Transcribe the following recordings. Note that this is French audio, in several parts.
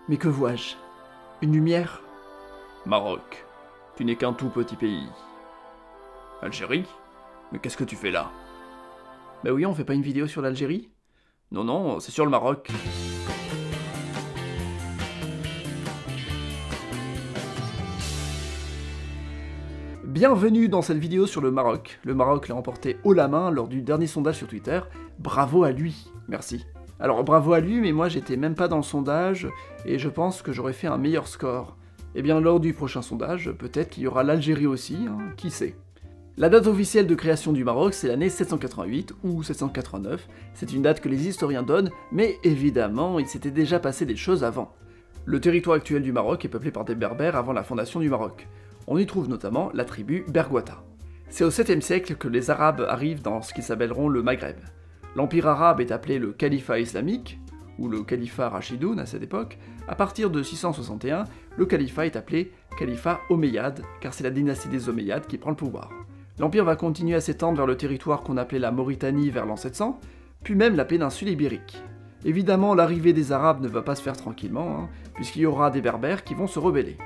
Mais que vois-je? Une lumière? Maroc, tu n'es qu'un tout petit pays. Algérie? Mais qu'est-ce que tu fais là? Bah oui, on fait pas une vidéo sur l'Algérie? Non, non, c'est sur le Maroc. Bienvenue dans cette vidéo sur le Maroc. Le Maroc l'a emporté haut la main lors du dernier sondage sur Twitter. Bravo à lui, merci. Alors bravo à lui, mais moi j'étais même pas dans le sondage, et je pense que j'aurais fait un meilleur score. Eh bien lors du prochain sondage, peut-être qu'il y aura l'Algérie aussi, hein, qui sait. La date officielle de création du Maroc, c'est l'année 788 ou 789, c'est une date que les historiens donnent, mais évidemment il s'était déjà passé des choses avant. Le territoire actuel du Maroc est peuplé par des Berbères avant la fondation du Maroc. On y trouve notamment la tribu Berghouata. C'est au 7e siècle que les Arabes arrivent dans ce qui s'appelleront le Maghreb. L'Empire arabe est appelé le Califat islamique, ou le Califat Rachidoun à cette époque. À partir de 661, le Califat est appelé Califat Omeyyade, car c'est la dynastie des Omeyyades qui prend le pouvoir. L'Empire va continuer à s'étendre vers le territoire qu'on appelait la Mauritanie vers l'an 700, puis même la péninsule ibérique. Évidemment, l'arrivée des Arabes ne va pas se faire tranquillement, puisqu'il y aura des Berbères qui vont se rebeller.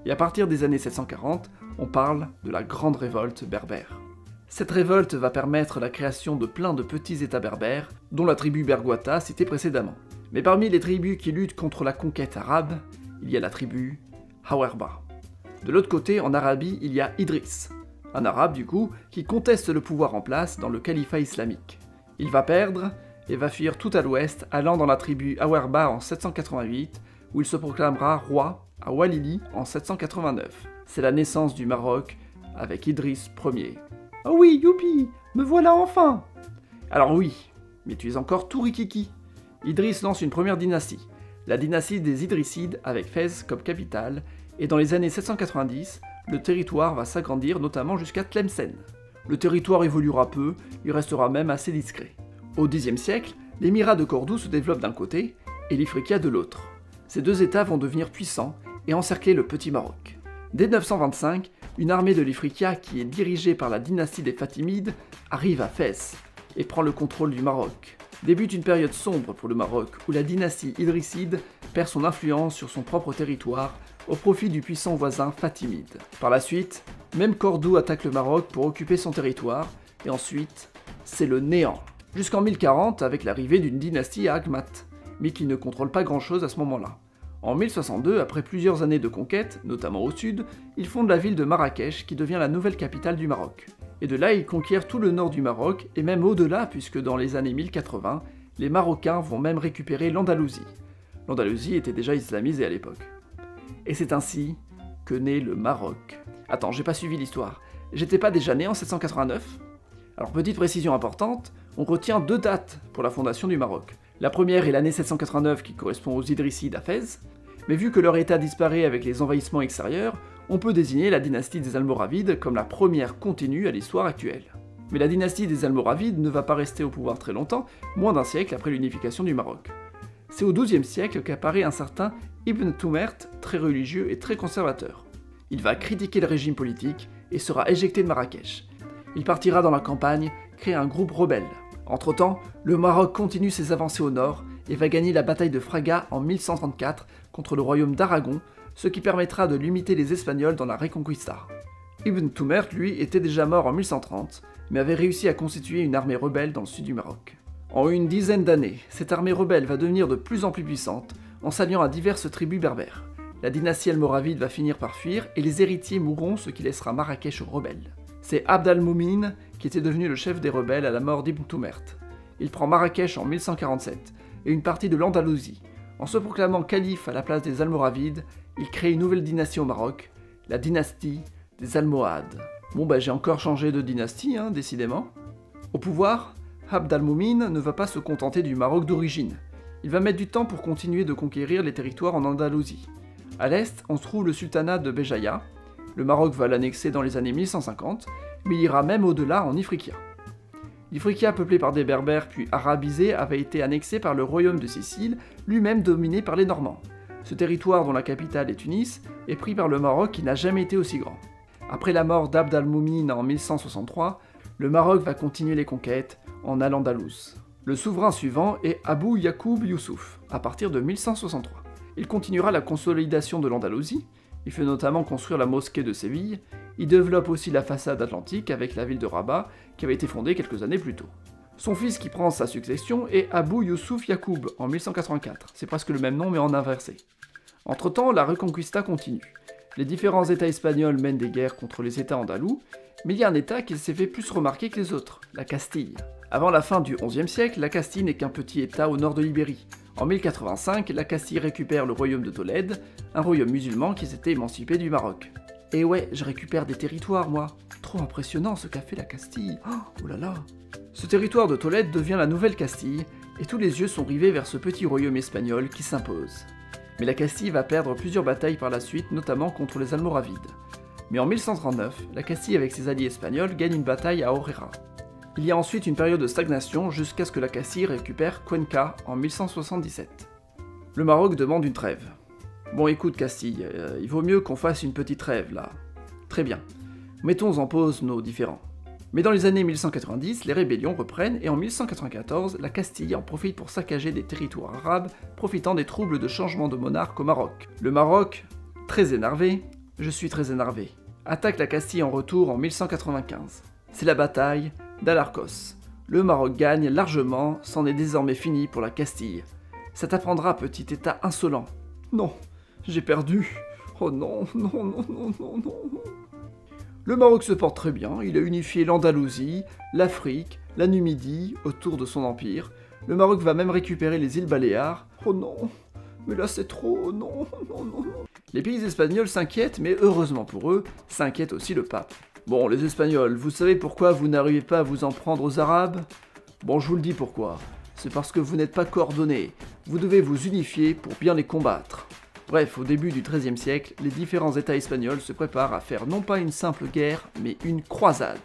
Et à partir des années 740, on parle de la Grande Révolte berbère. Cette révolte va permettre la création de plein de petits états berbères, dont la tribu Berghouata citée précédemment. Mais parmi les tribus qui luttent contre la conquête arabe, il y a la tribu Hawerba. De l'autre côté, en Arabie, il y a Idriss, un arabe du coup, qui conteste le pouvoir en place dans le califat islamique. Il va perdre et va fuir tout à l'ouest, allant dans la tribu Hawerba en 788, où il se proclamera roi à Walili en 789. C'est la naissance du Maroc avec Idriss Ier. Oh oui, youpi, me voilà enfin! Alors oui, mais tu es encore tout rikiki. Idriss lance une première dynastie, la dynastie des Idrissides avec Fès comme capitale, et dans les années 790, le territoire va s'agrandir notamment jusqu'à Tlemcen. Le territoire évoluera peu, il restera même assez discret. Au Xe siècle, l'émirat de Cordoue se développe d'un côté, et l'Ifriqiya de l'autre. Ces deux états vont devenir puissants et encercler le petit Maroc. Dès 925, une armée de l'Ifriqiya qui est dirigée par la dynastie des Fatimides arrive à Fès et prend le contrôle du Maroc. Débute une période sombre pour le Maroc où la dynastie idrisside perd son influence sur son propre territoire au profit du puissant voisin fatimide. Par la suite, même Cordoue attaque le Maroc pour occuper son territoire et ensuite, c'est le néant. Jusqu'en 1040 avec l'arrivée d'une dynastie à Agmat, mais qui ne contrôle pas grand-chose à ce moment-là. En 1062, après plusieurs années de conquête, notamment au sud, ils fondent la ville de Marrakech qui devient la nouvelle capitale du Maroc. Et de là, ils conquièrent tout le nord du Maroc, et même au-delà, puisque dans les années 1080, les Marocains vont même récupérer l'Andalousie. L'Andalousie était déjà islamisée à l'époque. Et c'est ainsi que naît le Maroc. Attends, j'ai pas suivi l'histoire. J'étais pas déjà né en 789? Alors petite précision importante, on retient deux dates pour la fondation du Maroc. La première est l'année 789 qui correspond aux Idrissides à Fès, mais vu que leur état disparaît avec les envahissements extérieurs, on peut désigner la dynastie des Almoravides comme la première continue à l'histoire actuelle. Mais la dynastie des Almoravides ne va pas rester au pouvoir très longtemps, moins d'un siècle après l'unification du Maroc. C'est au XIIe siècle qu'apparaît un certain Ibn Tumert, très religieux et très conservateur. Il va critiquer le régime politique et sera éjecté de Marrakech. Il partira dans la campagne, créer un groupe rebelle. Entre-temps, le Maroc continue ses avancées au nord et va gagner la bataille de Fraga en 1134 contre le royaume d'Aragon, ce qui permettra de limiter les Espagnols dans la Reconquista. Ibn Tumert, lui, était déjà mort en 1130, mais avait réussi à constituer une armée rebelle dans le sud du Maroc. En une dizaine d'années, cette armée rebelle va devenir de plus en plus puissante, en s'alliant à diverses tribus berbères. La dynastie almoravide va finir par fuir et les héritiers mourront, ce qui laissera Marrakech aux rebelles. C'est Abd al-Moumin qui était devenu le chef des rebelles à la mort d'Ibn Tumert. Il prend Marrakech en 1147 et une partie de l'Andalousie. En se proclamant calife à la place des Almoravides, il crée une nouvelle dynastie au Maroc, la dynastie des Almohades. Bon j'ai encore changé de dynastie, décidément. Au pouvoir, Abd al-Moumin ne va pas se contenter du Maroc d'origine. Il va mettre du temps pour continuer de conquérir les territoires en Andalousie. À l'est, on trouve le sultanat de Béjaïa. Le Maroc va l'annexer dans les années 1150, mais il ira même au-delà en Ifriqiya. L'Ifriqiya, peuplé par des Berbères puis arabisé, avait été annexé par le royaume de Sicile, lui-même dominé par les Normands. Ce territoire, dont la capitale est Tunis, est pris par le Maroc qui n'a jamais été aussi grand. Après la mort d'Abd al-Moumin en 1163, le Maroc va continuer les conquêtes en Al-Andalus. Le souverain suivant est Abou Yacoub Youssouf, à partir de 1163. Il continuera la consolidation de l'Andalousie, il fait notamment construire la mosquée de Séville, il développe aussi la façade atlantique avec la ville de Rabat qui avait été fondée quelques années plus tôt. Son fils qui prend sa succession est Abou Youssouf Yacoub en 1184, c'est presque le même nom mais en inversé. Entre-temps, la Reconquista continue. Les différents États espagnols mènent des guerres contre les États andalous, mais il y a un État qui s'est fait plus remarquer que les autres, la Castille. Avant la fin du XIe siècle, la Castille n'est qu'un petit État au nord de l'Ibérie. En 1085, la Castille récupère le royaume de Tolède, un royaume musulman qui s'était émancipé du Maroc. Et ouais, je récupère des territoires, moi. Trop impressionnant ce qu'a fait la Castille. Oh là là. Ce territoire de Tolède devient la Nouvelle Castille, et tous les yeux sont rivés vers ce petit royaume espagnol qui s'impose. Mais la Castille va perdre plusieurs batailles par la suite, notamment contre les Almoravides. Mais en 1139, la Castille avec ses alliés espagnols gagne une bataille à Orera. Il y a ensuite une période de stagnation jusqu'à ce que la Castille récupère Cuenca en 1177. Le Maroc demande une trêve. Bon écoute Castille, il vaut mieux qu'on fasse une petite trêve là. Très bien. Mettons en pause nos différends. Mais dans les années 1190, les rébellions reprennent et en 1194, la Castille en profite pour saccager des territoires arabes, profitant des troubles de changement de monarque au Maroc. Le Maroc, très énervé, je suis très énervé, attaque la Castille en retour en 1195. C'est la bataille d'Alarcos. Le Maroc gagne largement, c'en est désormais fini pour la Castille. Ça t'apprendra, petit État insolent. Non, j'ai perdu. Oh non, non, non, non, non, non. Le Maroc se porte très bien, il a unifié l'Andalousie, l'Afrique, la Numidie autour de son empire. Le Maroc va même récupérer les îles Baléares. Oh non, mais là c'est trop, non, non, non, non. Les pays espagnols s'inquiètent, mais heureusement pour eux, s'inquiète aussi le pape. Bon, les Espagnols, vous savez pourquoi vous n'arrivez pas à vous en prendre aux Arabes? Bon, je vous le dis pourquoi. C'est parce que vous n'êtes pas coordonnés. Vous devez vous unifier pour bien les combattre. Bref, au début du XIIIe siècle, les différents États espagnols se préparent à faire non pas une simple guerre, mais une croisade.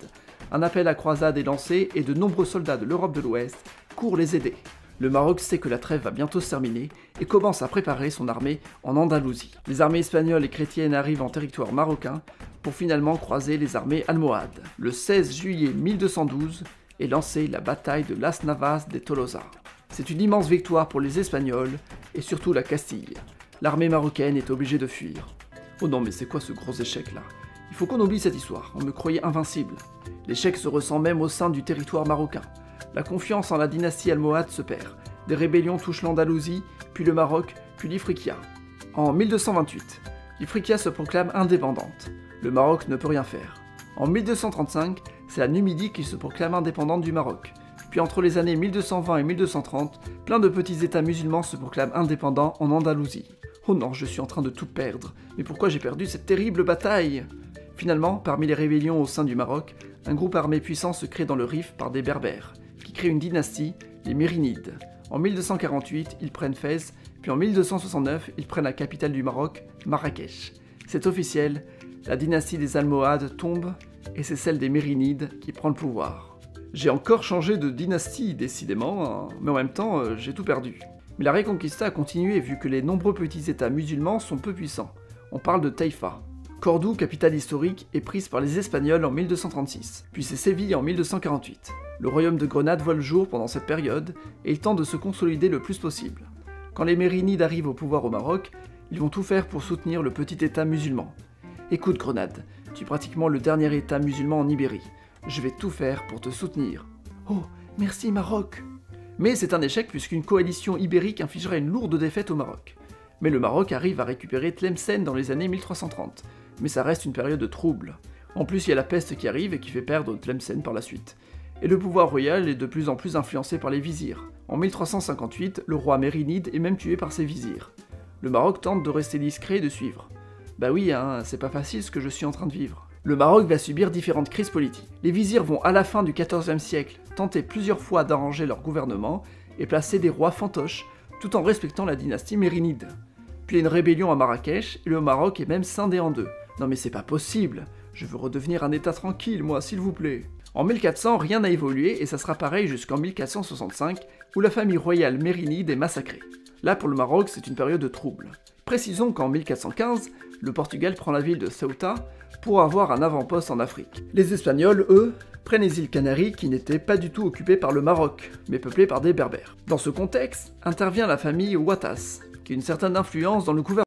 Un appel à croisade est lancé et de nombreux soldats de l'Europe de l'Ouest courent les aider. Le Maroc sait que la trêve va bientôt se terminer et commence à préparer son armée en Andalousie. Les armées espagnoles et chrétiennes arrivent en territoire marocain pour finalement croiser les armées almohades. Le 16 juillet 1212 est lancée la bataille de Las Navas de Tolosa. C'est une immense victoire pour les Espagnols et surtout la Castille. L'armée marocaine est obligée de fuir. Oh non mais c'est quoi ce gros échec là? Il faut qu'on oublie cette histoire, on me croyait invincible. L'échec se ressent même au sein du territoire marocain. La confiance en la dynastie almohade se perd. Des rébellions touchent l'Andalousie, puis le Maroc, puis l'Ifriqiya. En 1228, l'Ifriqiya se proclame indépendante. Le Maroc ne peut rien faire. En 1235, c'est la Numidie qui se proclame indépendante du Maroc. Puis entre les années 1220 et 1230, plein de petits États musulmans se proclament indépendants en Andalousie. Oh non, je suis en train de tout perdre. Mais pourquoi j'ai perdu cette terrible bataille? Finalement, parmi les rébellions au sein du Maroc, un groupe armé puissant se crée dans le Rif par des Berbères, qui créent une dynastie, les Mérinides. En 1248, ils prennent Fès, puis en 1269, ils prennent la capitale du Maroc, Marrakech. C'est officiel, la dynastie des Almohades tombe, et c'est celle des Mérinides qui prend le pouvoir. J'ai encore changé de dynastie, décidément, mais en même temps, j'ai tout perdu. Mais la Reconquista a continué vu que les nombreux petits États musulmans sont peu puissants. On parle de Taïfa. Cordoue, capitale historique, est prise par les Espagnols en 1236, puis c'est Séville en 1248. Le royaume de Grenade voit le jour pendant cette période, et il tente de se consolider le plus possible. Quand les Mérinides arrivent au pouvoir au Maroc, ils vont tout faire pour soutenir le petit État musulman. Écoute Grenade, tu es pratiquement le dernier État musulman en Ibérie. Je vais tout faire pour te soutenir. Oh, merci Maroc! Mais c'est un échec puisqu'une coalition ibérique infligerait une lourde défaite au Maroc. Mais le Maroc arrive à récupérer Tlemcen dans les années 1330, mais ça reste une période de trouble. En plus, il y a la peste qui arrive et qui fait perdre Tlemcen par la suite. Et le pouvoir royal est de plus en plus influencé par les vizirs. En 1358, le roi Mérinide est même tué par ses vizirs. Le Maroc tente de rester discret et de suivre. Bah oui, c'est pas facile ce que je suis en train de vivre. Le Maroc va subir différentes crises politiques. Les vizirs vont à la fin du XIVe siècle tenter plusieurs fois d'arranger leur gouvernement et placer des rois fantoches, tout en respectant la dynastie Mérinide. Puis il y a une rébellion à Marrakech et le Maroc est même scindé en deux. Non mais c'est pas possible, je veux redevenir un état tranquille moi, s'il vous plaît. En 1400, rien n'a évolué et ça sera pareil jusqu'en 1465 où la famille royale Mérinide est massacrée. Là pour le Maroc, c'est une période de trouble. Précisons qu'en 1415, le Portugal prend la ville de Ceuta pour avoir un avant-poste en Afrique. Les Espagnols, eux, prennent les îles Canaries qui n'étaient pas du tout occupées par le Maroc, mais peuplées par des Berbères. Dans ce contexte, intervient la famille Ouattas. qui a une certaine influence dans le gouvernement.